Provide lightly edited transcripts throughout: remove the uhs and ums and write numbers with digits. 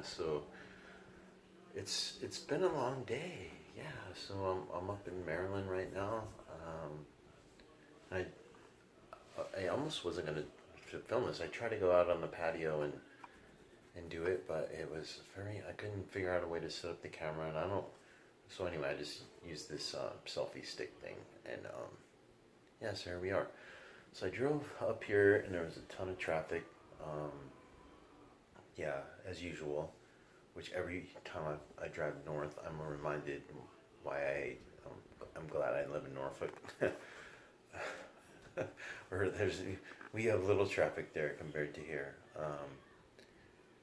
So it's been a long day. Yeah, so I'm up in Maryland right now. I I almost wasn't gonna film this. I tried to go out on the patio and do it, but it was very. I couldn't figure out a way to set up the camera, and I don't. So anyway, I just used this selfie stick thing, and yeah, so here we are. So I drove up here, and there was a ton of traffic. Um, yeah, as usual. Which every time I drive north, I'm reminded why I'm glad I live in Norfolk. Where we have little traffic there compared to here.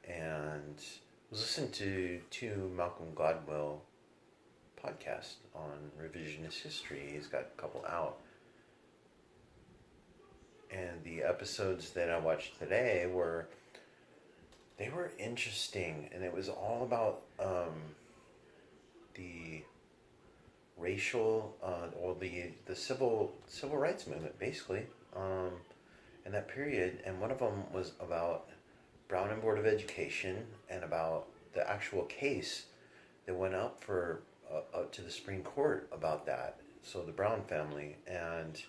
And I was listening to two Malcolm Gladwell podcasts on revisionist history. He's got a couple out, and the episodes that I watched today were interesting, and it was all about the racial or the civil rights movement, basically, in that period. And one of them was about Brown and Board of Education, and about the actual case that went up to the Supreme Court about that. So the Brown family, and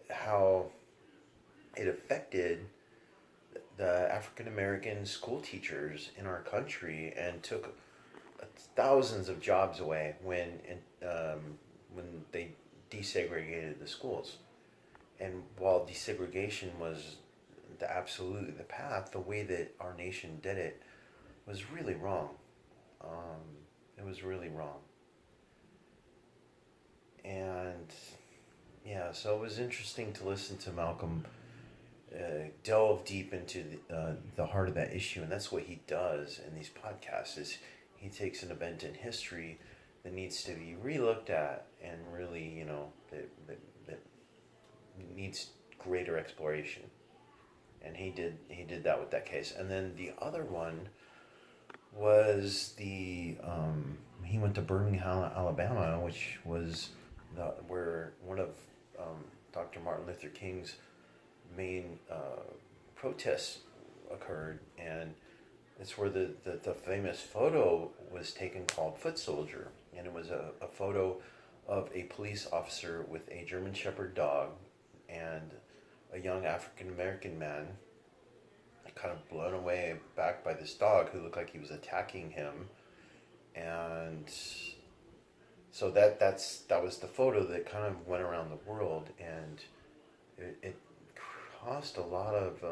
how it affected the African American school teachers in our country, and took thousands of jobs away when they desegregated the schools. And while desegregation was absolutely the path, the way that our nation did it was really wrong. It was really wrong. And yeah, so it was interesting to listen to Malcolm delve deep into the heart of that issue, and that's what he does in these podcasts. Is he takes an event in history that needs to be relooked at, and really, that needs greater exploration. And he did that with that case. And then the other one was he went to Birmingham, Alabama, which was where one of Dr. Martin Luther King's main protests occurred, and it's where the famous photo was taken called Foot Soldier. And it was a photo of a police officer with a German Shepherd dog and a young African American man kind of blown away back by this dog who looked like he was attacking him. And so that was the photo that kind of went around the world, and it caused a lot of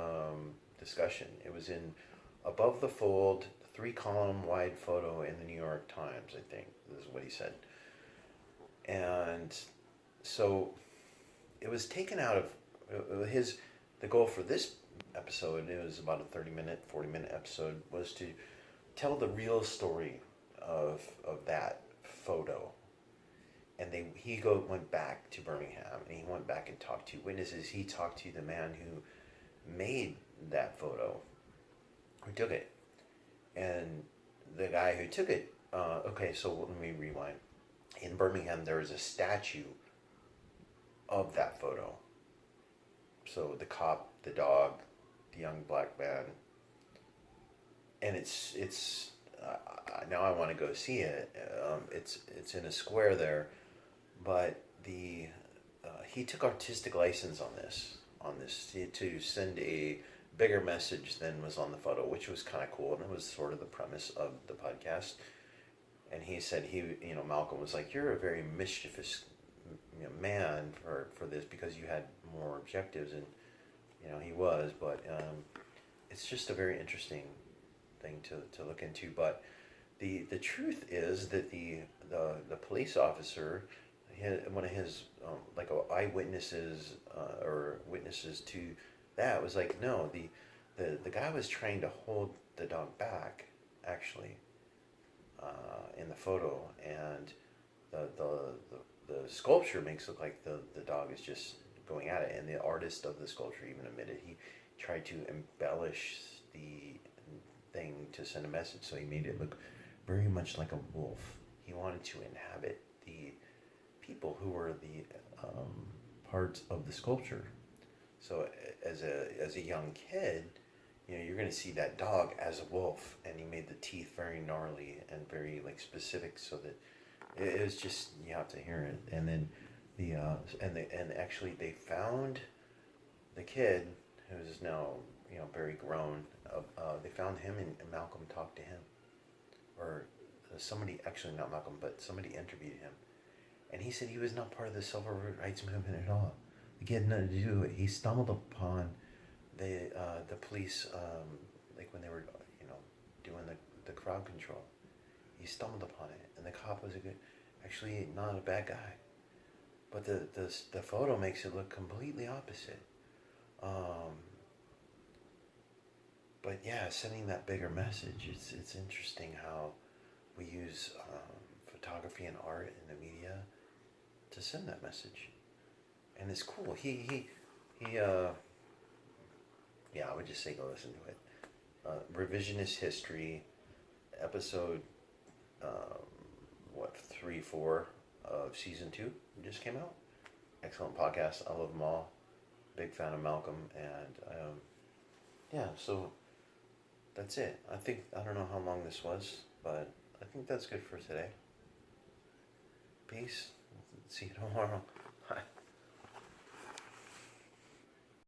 discussion. It was in Above the Fold, 3-column wide photo in the New York Times, I think, is what he said. And so it was taken out of the goal for this episode. It was about a 40-minute episode, was to tell the real story of that photo. And went back to Birmingham, and he went back and talked to witnesses. He talked to the man who made that photo, who took it, and the guy who took it. Okay, so let me rewind. In Birmingham, there is a statue of that photo. So the cop, the dog, the young black man, and it's now I want to go see it. It's in a square there, but he took artistic license on this to send a bigger message than was on the photo, which was kind of cool, and it was sort of the premise of the podcast. And he said Malcolm was like, "You're a very mischievous man for this, because you had more objectives," and he was, but it's just a very interesting thing to look into. But the truth is that the police officer, one of his like eyewitnesses or witnesses to that, was like, no, the guy was trying to hold the dog back, actually, in the photo, and the sculpture makes it look like the dog is just going at it, and the artist of the sculpture even admitted he tried to embellish the thing to send a message, so he made it look very much like a wolf. He wanted to inhabit the people who were the parts of the sculpture. So as a young kid, you know, you're gonna see that dog as a wolf, and he made the teeth very gnarly and very like specific, so that it was just, you have to hear it. And then and actually they found the kid, who's now, you know, very grown. They found him, and Malcolm talked to him, or somebody, actually not Malcolm, but somebody interviewed him, and he said he was not part of the civil rights movement at all. He had nothing to do with it. He stumbled upon the police, like when they were, you know, doing the crowd control. He stumbled upon it, and the cop was actually not a bad guy, but the photo makes it look completely opposite. Um, but yeah, sending that bigger message. It's interesting how we use photography and art in the media to send that message, and it's cool. Yeah, I would just say go listen to it. Revisionist History, episode, um, what, 3, 4 of season 2 just came out. Excellent podcast. I love them all. Big fan of Malcolm, and yeah, so that's it. I don't know how long this was, but I think that's good for today. Peace. See you tomorrow. Bye.